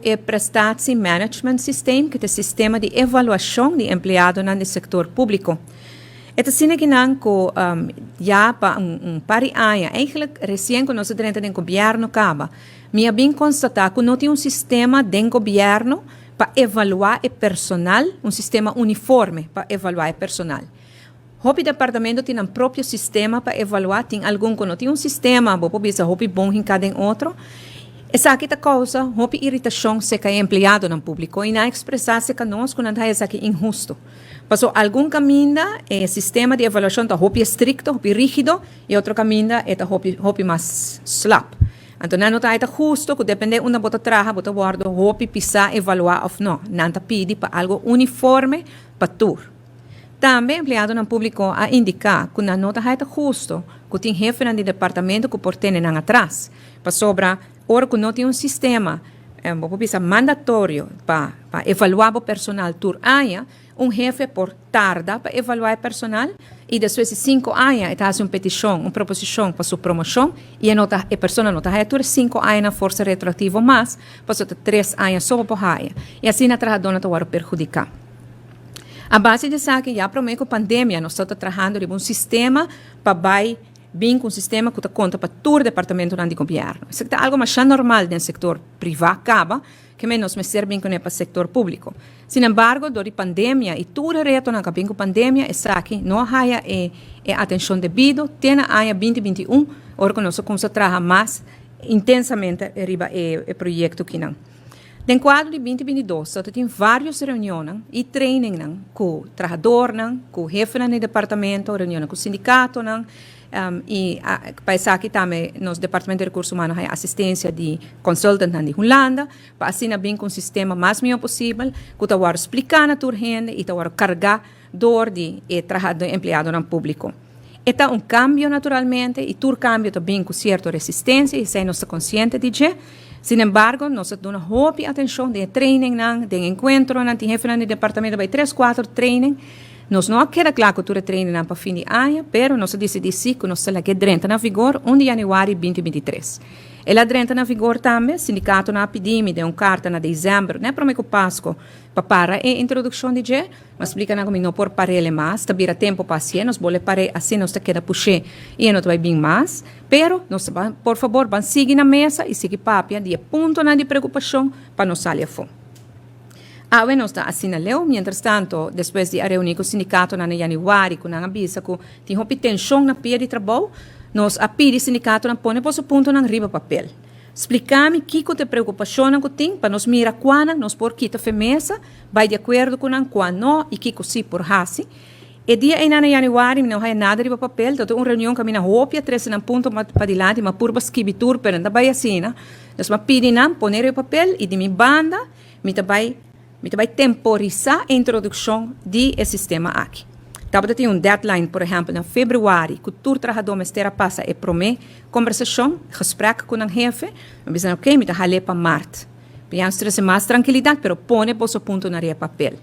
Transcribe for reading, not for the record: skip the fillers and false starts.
o prestatie management system, que é o sistema de avaliação de empregado no setor público. Esta cena que não já para par de anos, eigenlijk recém que nós dentro do governo acaba, me bem constatar que não tem sistema do governo para avaliar o personal, sistema uniforme para avaliar o personal. O departamento tem próprio sistema para avaliar, tem algum que não tem sistema, vou pensar, bom em cada outro. Essa aqui causa irritação se é empregado no público e não expressar-se conosco não é aqui injusto. Passou algum caminho é sistema de avaliação está estricto, rígido e outro caminho é mais slap. Então não está justo que depende uma bota traja, bota guarda, pisar evaluar ou não. Não está pedi para algo uniforme para tudo. Também empregado no público a indicar que não está justo que tem jefe no departamento que portene não atrás. Para sobra ora que não tem sistema mandatório para evaluar o personal por ano, jefe por tarda para evaluar o personal e depois de 5 anos ele faz uma petição, uma proposição para sua promoção e a pessoa não está por 5 anos na força retroativa mais, passou 3 anos só por ano. E assim a trabalhadora está perjudicar. A base disso é que já para a pandemia nós estamos trabalhando em sistema para bem com um sistema que conta para todo o departamento do governo. Isso é algo mais normal no setor privado, que menos me serve para o setor público. Sin embargo, durante a pandemia e todo o reto na pandemia, é aqui não há atenção devida, tem a 2021, hora que nós começamos a trabalhar mais intensamente no projeto que não. No quadro de 2022, nós temos várias reuniões e training com o trabalhador, com o chefe do departamento, reuniões com o sindicato, e para aqui também, nos departamento de recursos humanos, há assistência de consultant de Holanda, para assim bem com o sistema mais melhor possível, que está a explicar na tua renda e está a carregar dor de trabalho do empregado no público. É um cambio naturalmente, e todo cambio também com certa resistência, e se nós estamos conscientes de isso. Sin embargo, nós damos muita atenção de training, de encontro, de jefe do departamento, vai 3-4 training. Nós não queda claro que tudo treino para fim de ano, mas nós decidimos que nós estamos dentro na vigor 1 de janeiro de 2023. Ela dentro na vigor também, o sindicato na pedime de uma carta na dezembro, não é para o Pasco, para a introdução de G, mas explica como não por parele mais, tabira tempo paciente, nós vamos parar assim, nós queda puxar e não vai bem mais, pero nós, por favor, vamos seguir na mesa e seguir papia de ponto de preocupação para nós sair a fome. Nós está assinaleu, mientras tanto, depois de reunir com o sindicato na janeiro, com a avisa que tem tensão na pia de trabalho, nós a pedi o sindicato na pone por ponto na riba papel. Explicar-me que te preocupação que tem para nós mirar quando nós por quita femesa, vai de acordo com quando não e que se por hasi. E dia em janeiro não há nada de papel, então uma reunião que a minha roupa 13 na ponto para dilante, mas por basquibitur per anda vai assim, nós me pedi não poner o papel e de minha banda, me vai temporizar a introdução de sistema aqui. Talvez tenha deadline, por exemplo, em fevereiro, que todo trabalhador me esteja passa e promete conversação, gesprek com o chefe, me dizem, ok, me dá para março. Para mais tranquilidade, mas põe o ponto na papel.